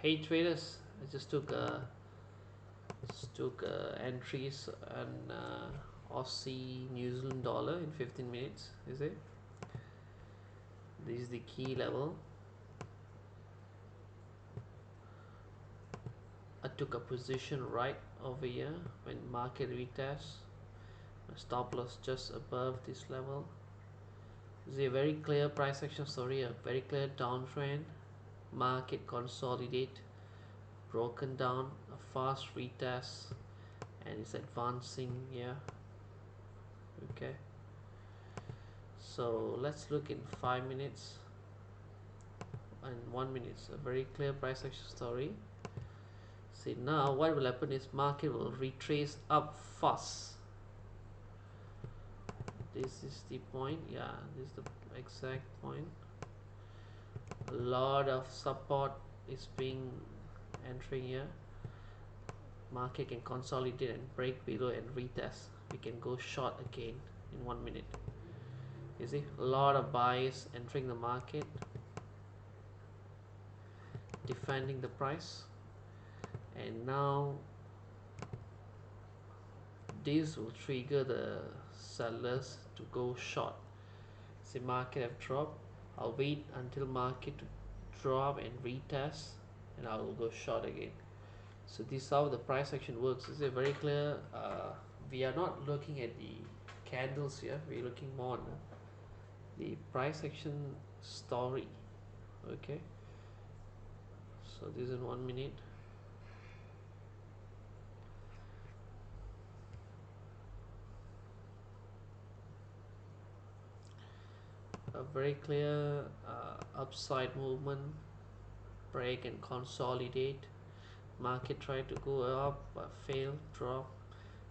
Hey traders, I just took entries on Aussie New Zealand dollar in 15 minutes. Is it? This is the key level. I took a position right over here when market retest. My stop loss just above this level. This is a very clear price action story, a very clear downtrend. Market consolidate, broken down, a fast retest, and it's advancing here. Okay, so let's look in 5 minutes and 1 minute. A very clear price action story. See, now what will happen is market will retrace up fast. This is the point. Yeah, this is the exact point. A lot of support is being entering here. Market can consolidate and break below and retest. We can go short again in 1 minute. You see, a lot of buyers entering the market, defending the price, and now this will trigger the sellers to go short. See, market have dropped. I'll wait until market to drop and retest, and I will go short again. So this is how the price action works. It's a very clear. We are not looking at the candles here. We're looking more on the price action story. Okay. So this is in 1 minute. A very clear upside movement, break and consolidate. Market tried to go up but failed, drop.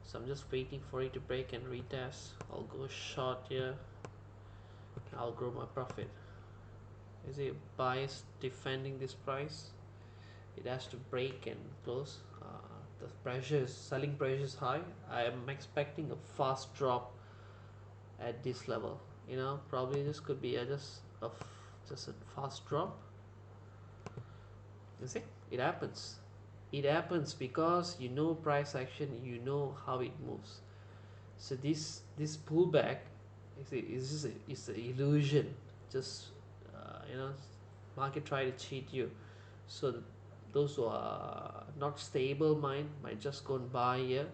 So I'm just waiting for it to break and retest. I'll go short here. I'll grow my profit. Is it buyers defending this price? It has to break and close. The pressure is, selling pressure is high. I am expecting a fast drop at this level. You know, probably this could be just a fast drop. You see, it happens. It happens because you know price action, you know how it moves. So this pullback is an illusion. Just you know, market try to cheat you. So those who are not stable mind might just go and buy here.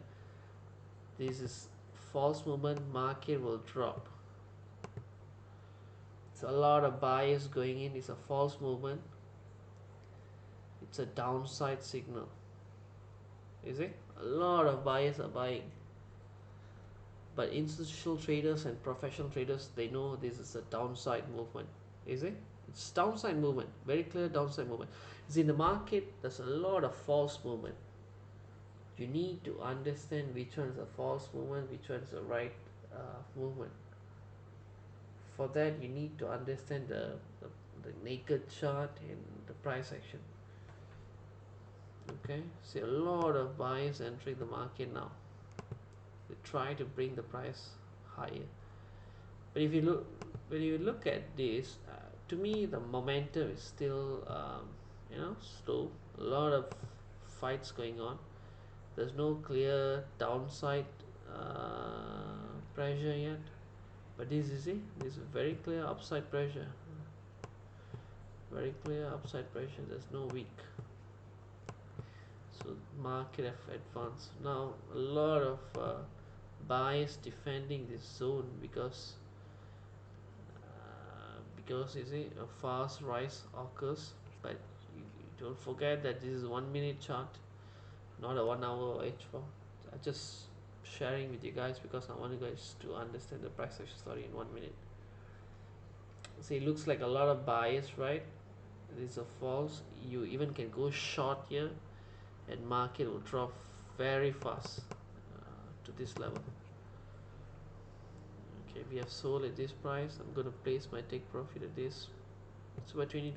This is false movement. Market will drop. It's a lot of buyers going in. It's a false movement. It's a downside signal. Is it? A lot of buyers are buying. But institutional traders and professional traders, they know this is a downside movement. Is it? It's downside movement. Very clear downside movement. See, in the market, there's a lot of false movement. You need to understand which one is a false movement, which one is a right movement. For that, you need to understand the naked chart and the price action. Okay, see, a lot of buyers entering the market now. They try to bring the price higher. But if you look, when you look at this, to me, the momentum is still, you know, slow. A lot of fights going on. There's no clear downside pressure yet. But this is it. This is very clear upside pressure. Very clear upside pressure. There's no weak. So market have advanced. Now a lot of buyers defending this zone because you see a fast rise occurs. But you don't forget that this is 1 minute chart, not a 1 hour H4. I'm just sharing with you guys because I want you guys to understand the price action story in 1 minute. See, it looks like a lot of buyers, right? This is a false. You even can go short here, and market will drop very fast to this level. Okay, we have sold at this price. I'm going to place my take profit at this. It's about $20.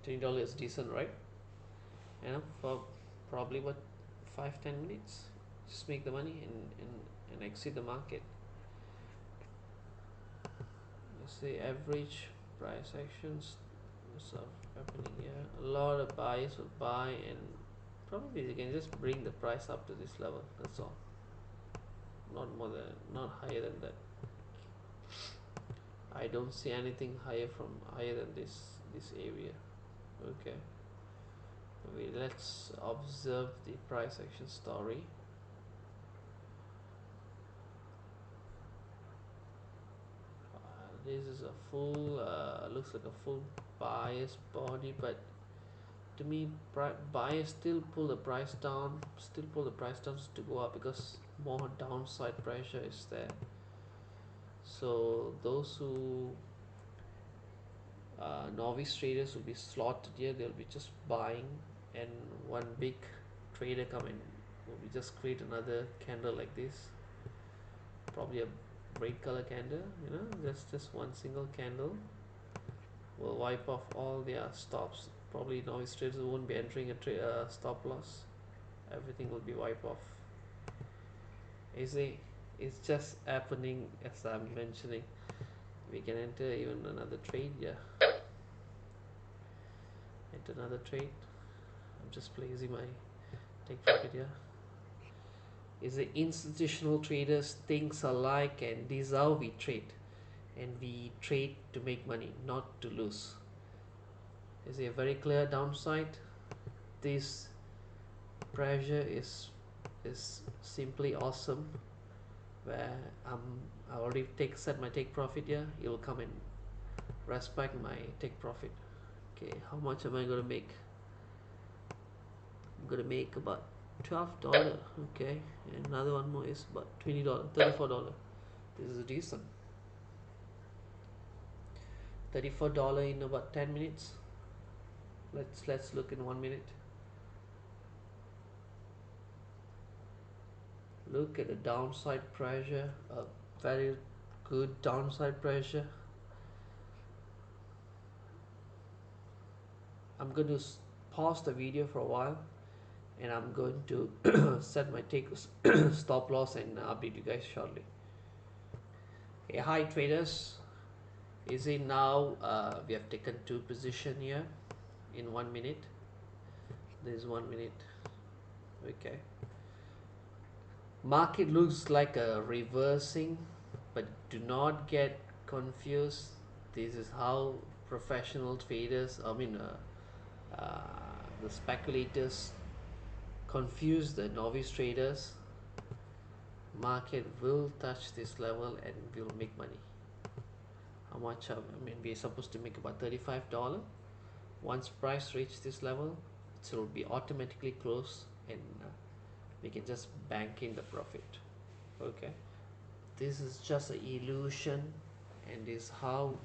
$20 is decent, right? You know, for probably what 5-10 minutes, just make the money and exit the market. Let's say average price actions. stuff happening here. A lot of buyers will buy, and probably they can just bring the price up to this level. That's all. Not more than, not higher than that. I don't see anything higher than this area. Okay. Let's observe the price action story. This is a full, looks like a full buyer's body, but to me, buyers still pull the price down, to go up because more downside pressure is there. So those who novice traders will be slotted here. They'll be just buying, and one big trader come in will be just create another candle like this, probably a red color candle, just one single candle will wipe off all their stops. Probably novice traders won't be entering a stop loss. Everything will be wiped off. It's just happening as I'm mentioning. We can enter even another trade. Yeah, enter another trade. I'm just placing my take profit here. Is the institutional traders things alike, and this is how we trade, and we trade to make money, not to lose. Is a very clear downside. This pressure is simply awesome, where I already set my take profit here. It will come and respect my take profit. Okay, how much am I going to make? I'm going to make about $12. Okay, and another one more is about $20, $34. This is decent. $34 in about 10 minutes. Let's look in 1 minute. Look at the downside pressure, a very good downside pressure. I'm going to pause the video for a while, and I'm going to set my take stop loss and update you guys shortly. Hey, hi traders. Is it now? We have taken 2 position here in 1 minute. This is 1 minute. Okay. Market looks like a reversing, but do not get confused. This is how professional traders, the speculators, confuse the novice traders. Market will touch this level and will make money. How much? We're supposed to make about $35. Once price reach this level, it will be automatically closed, and we can just bank in the profit. Okay, this is just an illusion, and this is how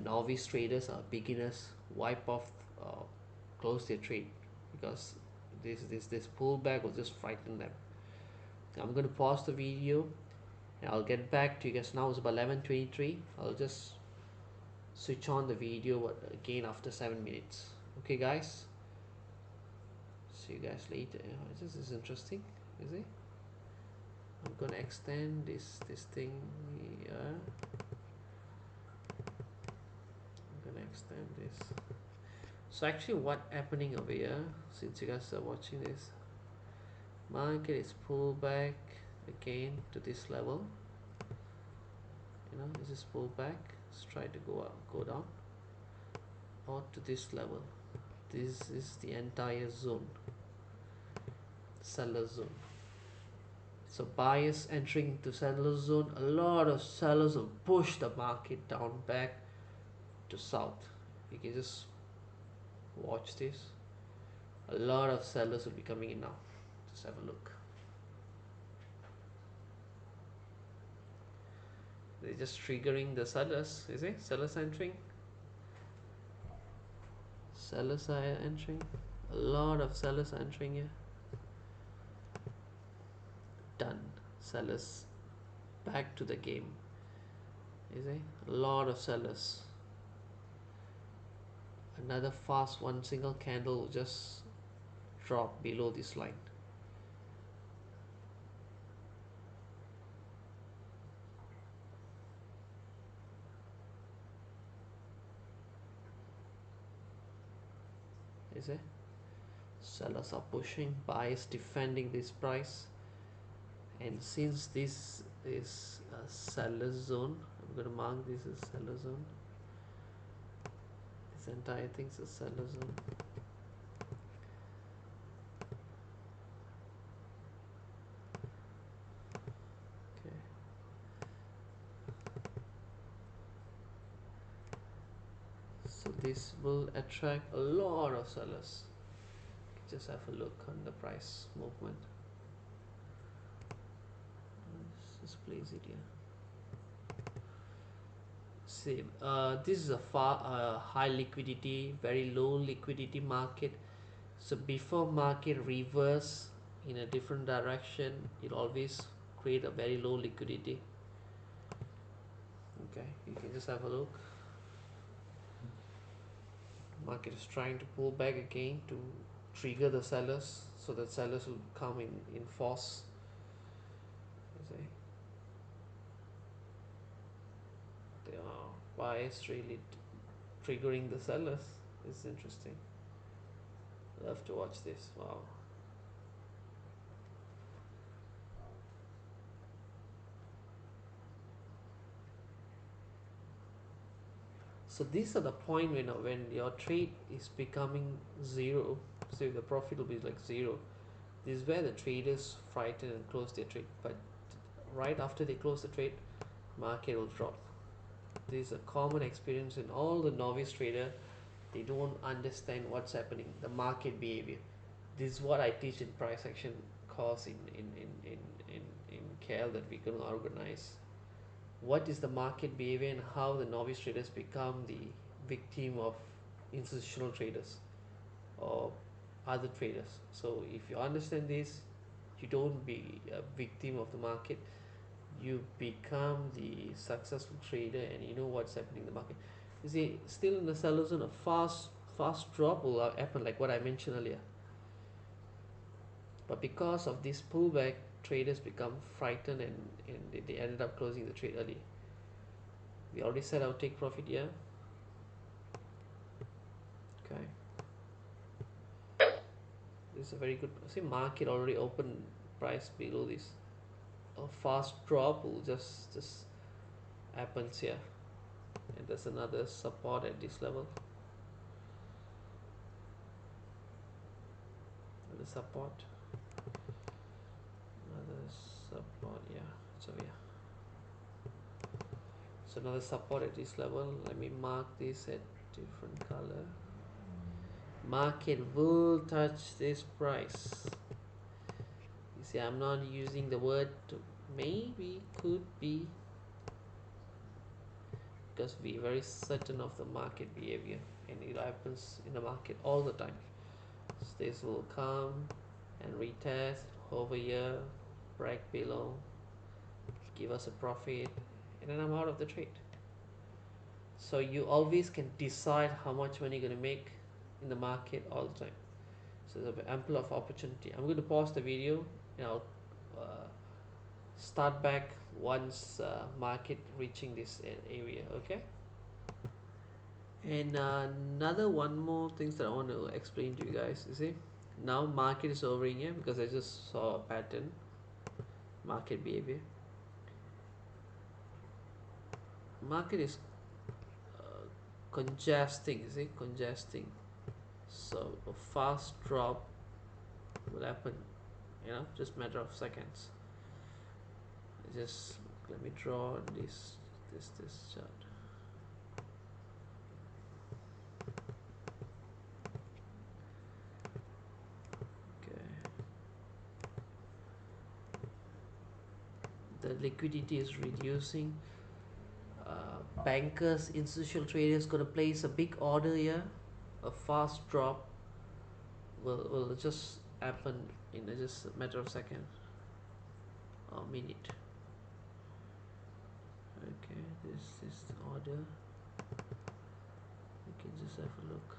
novice traders or beginners wipe off, close their trade, because this pullback will just frighten them. I'm going to pause the video, and I'll get back to you guys. Now it's about 11:23. I'll just switch on the video again after 7 minutes. Okay guys, see you guys later. This is interesting, is it? I'm gonna extend this thing here. I'm gonna extend this. So actually what happening over here, since you guys are watching this, market is pulled back again to this level. This is pull back. Let's try to go down, or to this level. This is the entire zone, seller zone. So buyers entering into seller zone, a lot of sellers will push the market down back to south. You can just watch this. A lot of sellers will be coming in now. Just have a look. They're just triggering the sellers. Is it? Sellers entering. Sellers are entering. A lot of sellers are entering here. Done. Sellers back to the game. Is it? A lot of sellers. Another fast one single candle will just drop below this line. Is it? Sellers are pushing, buyers defending this price, and since this is a seller zone, I'm going to mark this as seller zone. This entire thing's a seller zone. Okay. So this will attract a lot of sellers. Just have a look on the price movement. Let's just place it here. See, this is a high liquidity, very low liquidity market. So before market reverse in a different direction, it always create a very low liquidity. Okay, you can just have a look. Market is trying to pull back again to trigger the sellers, so that sellers will come in force. You see, they are buyers really triggering the sellers. It's interesting. Love to watch this. Wow. So these are the point when your trade is becoming zero. So the profit will be like zero. This is where the traders frighten and close their trade. But right after they close the trade, market will drop. This is a common experience in all the novice trader. They don't understand what's happening, the market behavior. This is what I teach in price action course in KL that we can organize. What is the market behavior and how the novice traders become the victim of institutional traders or other traders. So if you understand this, you don't be a victim of the market, you become the successful trader and you know what's happening in the market. You see, still in the seller zone, a fast drop will happen, like what I mentioned earlier. But because of this pullback, traders become frightened and they ended up closing the trade early. We already said I'll take profit here. Okay. This is a very good, see, market already opened price below this. A fast drop will just happens here. And there's another support at this level. Another support. Another support, yeah. So yeah. So another support at this level. Let me mark this at different color. Market will touch this price. You see, I'm not using the word to maybe, could be, because we're very certain of the market behavior and it happens in the market all the time. So this will come and retest over here, break below, give us a profit, and then I'm out of the trade. So you always can decide how much money you're going to make in the market all the time. So there's ample of opportunity. I'm going to pause the video and I'll start back once market reaching this area. Okay. And another one more things that I want to explain to you guys. You see, now market is over here because I just saw a pattern, market behavior. Market is congesting. You see, congesting. So a fast drop will happen. You know, just matter of seconds. Just let me draw this chart. The liquidity is reducing. Bankers, institutional traders gonna place a big order here. A fast drop will just happen in just a matter of seconds or minute. Okay, this is the order. You can just have a look.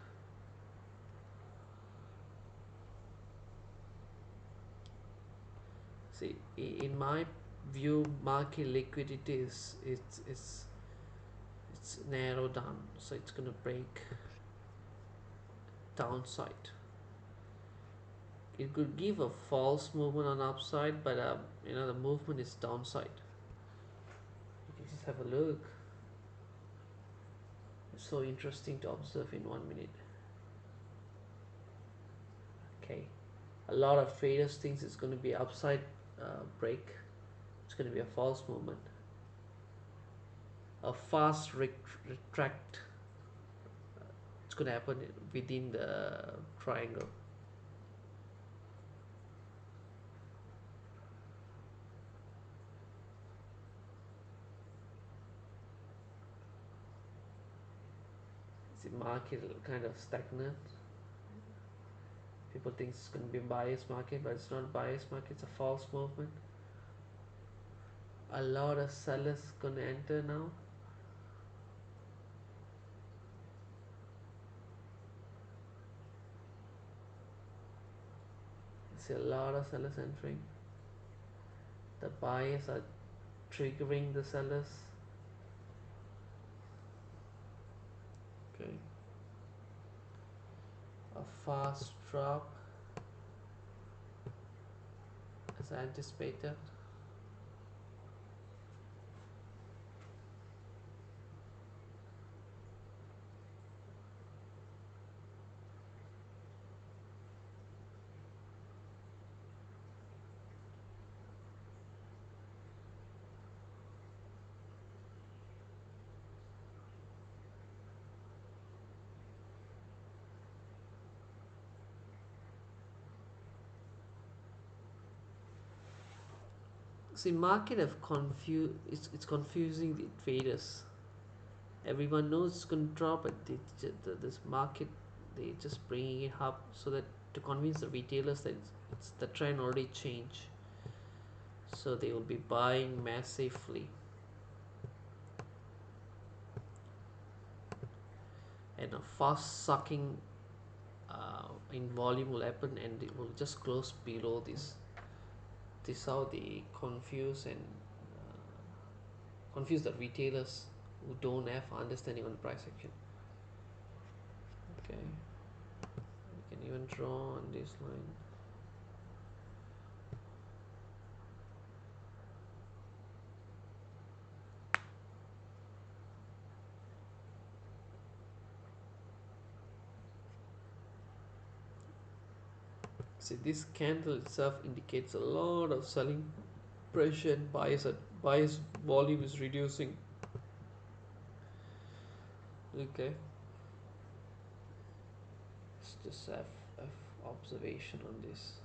See, in my view, market liquidity is it's narrowed down, so it's gonna break downside. It could give a false movement on upside, but the movement is downside. You can just have a look. It's so interesting to observe in 1 minute. Okay, a lot of traders thinks it's going to be upside break. It's going to be a false movement. A fast retract. It's going to happen within the triangle. The market kind of stagnant. People think it's going to be a bias market, but it's not a bias market. It's a false movement. A lot of sellers going to enter now. I see a lot of sellers entering. The buyers are triggering the sellers. Okay. A fast drop as anticipated. See, market have confused. It's confusing the traders. Everyone knows it's going to drop, but this market, they just bringing it up so that to convince the retailers that it's the trend already changed. So they will be buying massively, and a fast sucking in volume will happen, and it will just close below this. This is how they confuse the retailers who don't have understanding on the price action. Okay, you can even draw on this line. See, this candle itself indicates a lot of selling pressure, and buyers volume is reducing. Okay, let's just have observation on this.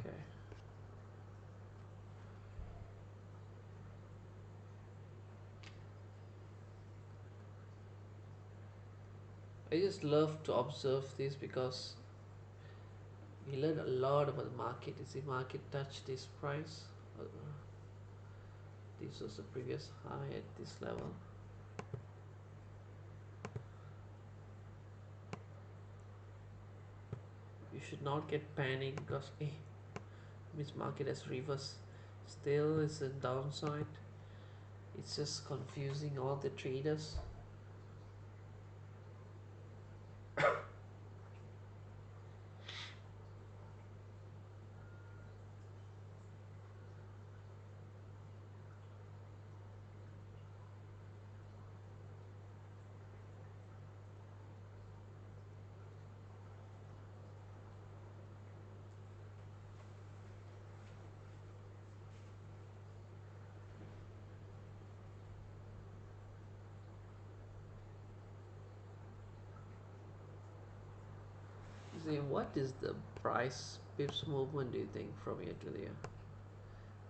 Okay, I just love to observe this because we learn a lot about the market. You see, market touch this price. This was the previous high at this level. You should not get panicked because means market has reversed. Still is a downside. It's just confusing all the traders. See, what is the price pips movement, do you think, from here to there?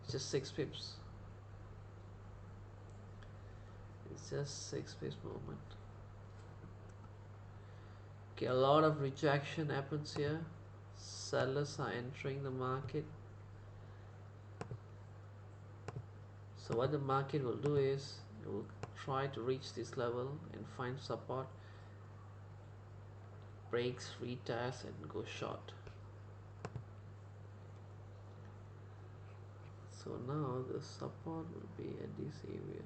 It's just 6 pips. It's just 6 pips movement. Okay, a lot of rejection happens here. Sellers are entering the market. So what the market will do is it will try to reach this level and find support, breaks, retest, and go short. It's So now the support will be at this area.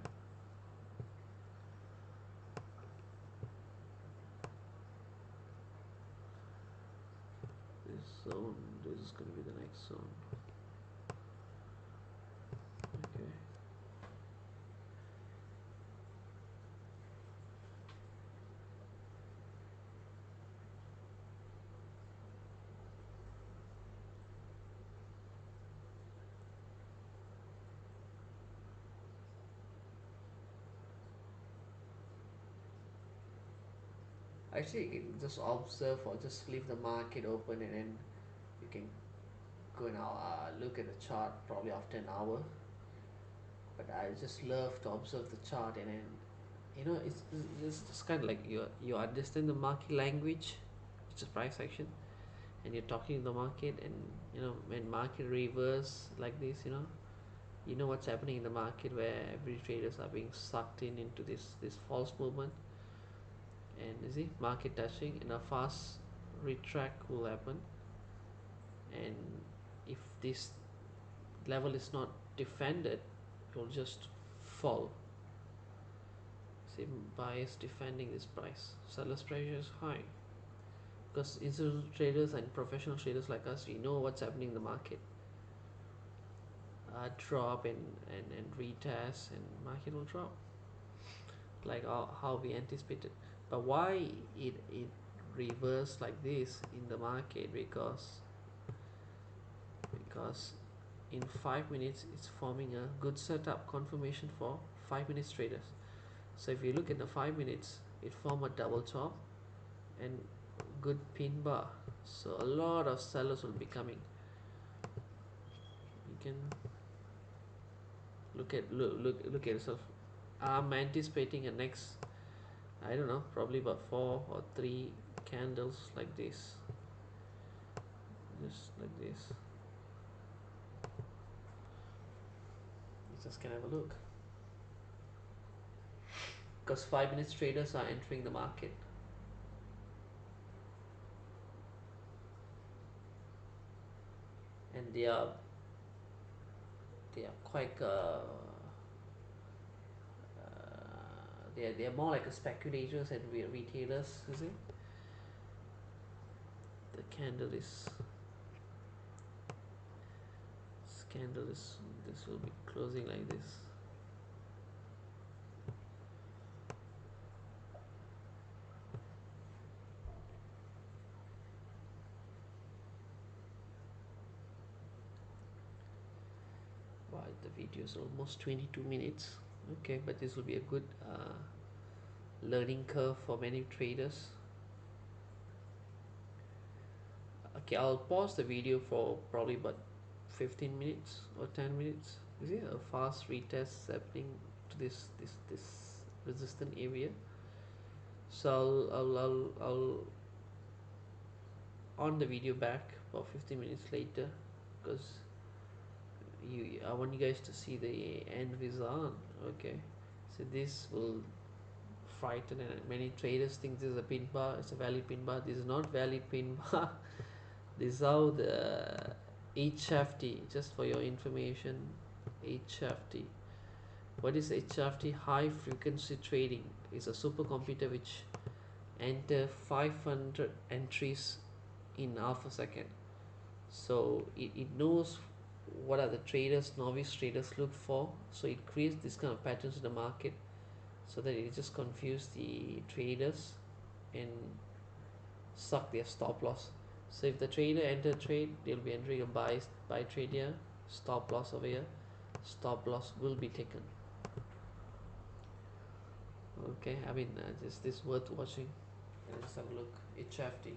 This zone, this is going to be the next zone. Okay. Actually, just observe or just leave the market open, and then you can go and look at the chart probably after an hour. But I just love to observe the chart, and then it's kind of like you understand the market language, which is price action, and you're talking to the market, and when market reverse like this, you know what's happening in the market, where every traders are being sucked in into this false movement, and you see market touching, and a fast retract will happen, and if this level is not defended, it will just fall. See, buyers defending this price, sellers pressure is high, because institutional traders and professional traders like us, we know what's happening in the market. Drop and retest, and market will drop like how we anticipated. But why it reversed like this in the market? Because in 5 minutes it's forming a good setup confirmation for 5 minutes traders. So if you look at the 5 minutes, it formed a double top and good pin bar, so a lot of sellers will be coming. You can look at yourself. I'm anticipating a next, I don't know, probably about 4 or 3 candles like this, just like this. You just can have a look, because 5 minutes traders are entering the market. And they are quite they are more like a speculators and retailers, you see. The candle is this will be closing like this. Wow, the video is almost 22 minutes. Okay, but this will be a good learning curve for many traders. Okay, I'll pause the video for probably about 15 minutes or 10 minutes. You see a fast retest happening to this resistant area. So I'll on the video back about 15 minutes later, because I want you guys to see the end result. Okay, so this will frighten, and many traders think this is a pin bar, it's a valid pin bar. This is not valid pin bar. This is how the HFT, just for your information, HFT. What is HFT? High frequency trading is a supercomputer which enter 500 entries in half a second. So it knows what are the traders, novice traders look for. So it creates this kind of patterns in the market, so that it just confuse the traders and suck their stop loss. So if the trader enter trade, they'll be entering a buy trade here, stop loss over here, stop loss will be taken. Okay, I mean, this worth watching. Let's have a look. HFT.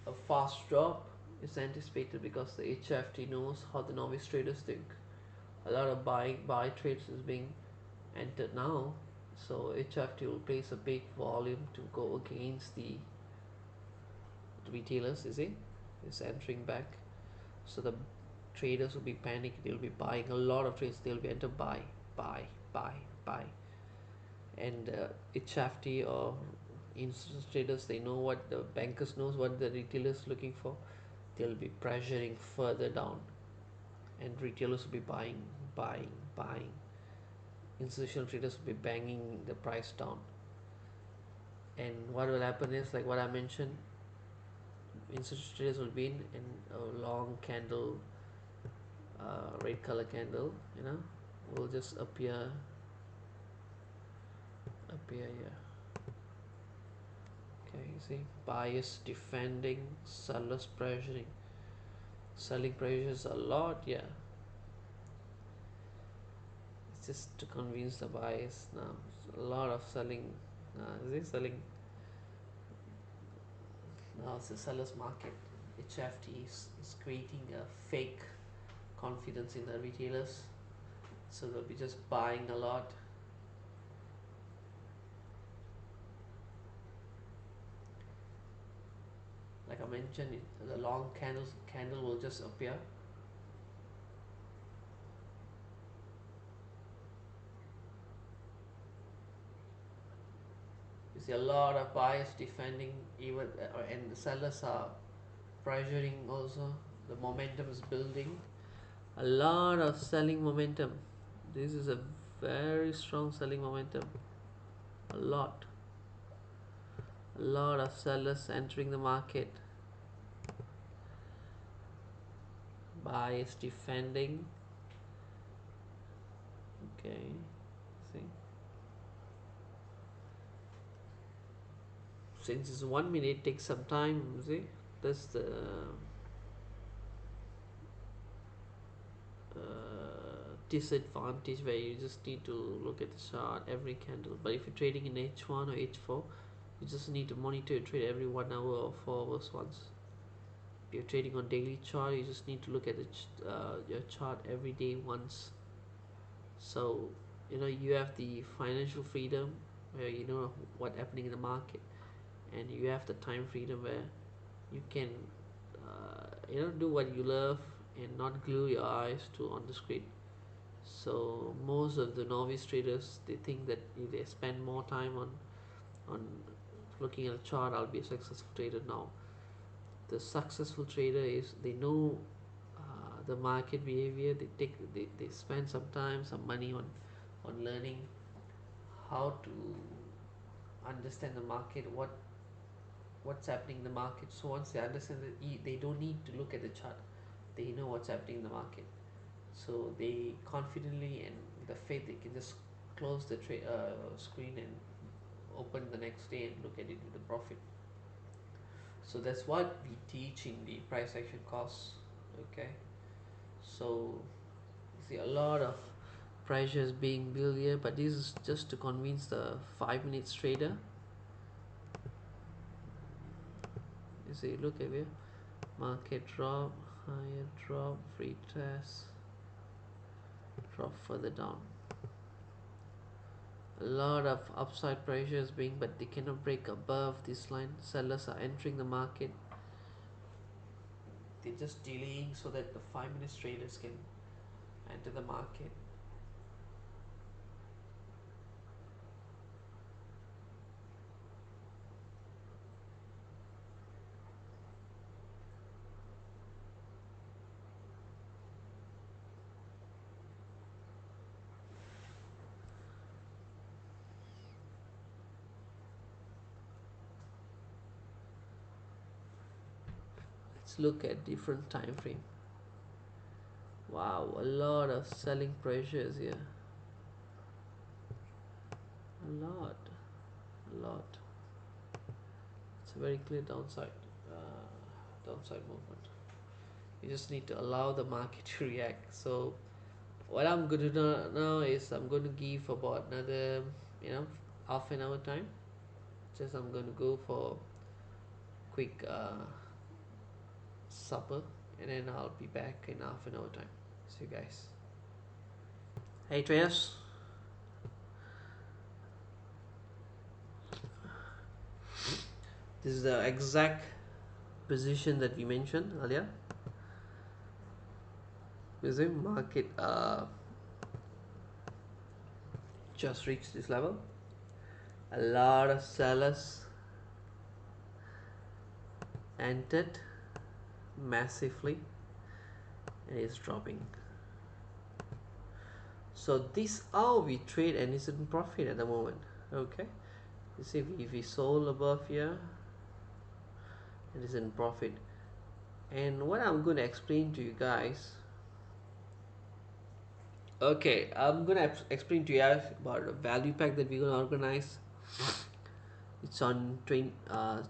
A fast drop is anticipated because the HFT knows how the novice traders think. A lot of buy trades is being entered now, so HFT will place a big volume to go against the retailers, you see, is entering back. So the traders will be panicked. They'll be buying a lot of trades. They'll be enter buy, buy, buy, buy, and HFT or instance traders, they know what the bankers knows what the retailers looking for. They'll be pressuring further down, and retailers will be buying, buying, buying. Institutional traders will be banging the price down. And what will happen is, like what I mentioned, institutional traders will be in a long candle, red color candle, will just appear here. Okay, you see, buyers defending, sellers pressuring. Selling pressures a lot, yeah. It's just to convince the buyers now. A lot of selling. Selling. Now it's a seller's market. HFT is creating a fake confidence in the retailers, so they'll be just buying a lot. Like I mentioned, the long candle will just appear. You see a lot of buyers defending, even and the sellers are pressuring also. The momentum is building. A lot of selling momentum. This is a very strong selling momentum. A lot of sellers entering the market. Buyers defending. Okay, see. Since it's 1 minute, it takes some time. See, that's the disadvantage, where you just need to look at the chart every candle. But if you're trading in H1 or H4, you just need to monitor your trade every 1 hour or 4 hours once. If you're trading on daily chart, you just need to look at your chart every day once. So you have the financial freedom, where you know what's happening in the market, and you have the time freedom, where you can do what you love and not glue your eyes to on the screen. So most of the novice traders, they think that if they spend more time on looking at a chart, I'll be a successful trader. Now the successful trader is, they know the market behavior. They spend some money on learning how to understand the market, what's happening in the market. So once they understand that, they don't need to look at the chart. They know what's happening in the market. So they confidently and the faith, they can just close the screen and open the next day and look at it with the profit. So that's what we teach in the price action course. Okay, so you see a lot of pressures being built here, but this is just to convince the 5 minutes trader. You see, look at here, market drop, higher drop, free test, drop further down. A lot of upside pressures being, but they cannot break above this line. Sellers are entering the market. They're just delaying so that the 5 minutes traders can enter the market. Let's look at different time frame. Wow, a lot of selling pressures here. A lot. It's a very clear downside movement. You just need to allow the market to react. So what I'm going to do now is, I'm going to give about another half an hour time. Just I'm going to go for quick supper, and then I'll be back in half an hour time. See you guys. Hey traders, this is the exact position that we mentioned earlier. Is it market just reached this level? A lot of sellers entered massively and it's dropping. So this how we trade and it's in profit at the moment. Okay, you see if we sold above here, it is in profit. And what I'm going to explain to you guys, okay, I'm going to explain to you guys about the value pack that we're going to organize. It's on 22nd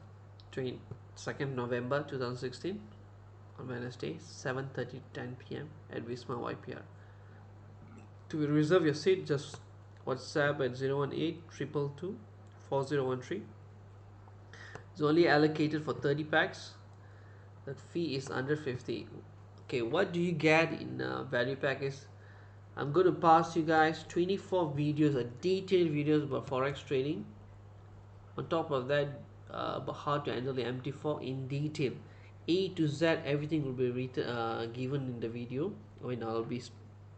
November 2016 on Wednesday, 7:30 to 10 p.m. at Wisma YPR. To reserve your seat, just WhatsApp at 018-222-4013. It's only allocated for 30 packs. The fee is under 50. Okay, what do you get in value pack is, I'm going to pass you guys 24 videos, detailed videos about forex trading. On top of that, about how to handle the MT4 in detail, A to Z, everything will be given in the video. I mean, I'll be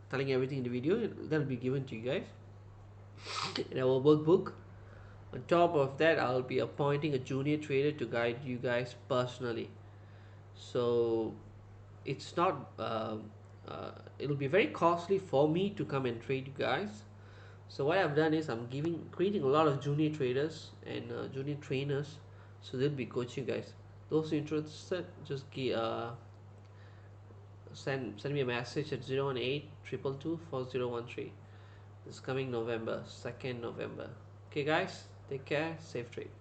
telling everything in the video that will be given to you guys in our workbook. On top of that, I'll be appointing a junior trader to guide you guys personally. So it's not it'll be very costly for me to come and trade you guys. So what I've done is I'm creating a lot of junior traders and junior trainers, so they'll be coaching you guys. Those interested, just send me a message at 018-222-4013. This coming November, 2nd November. Okay guys, take care, safe trade.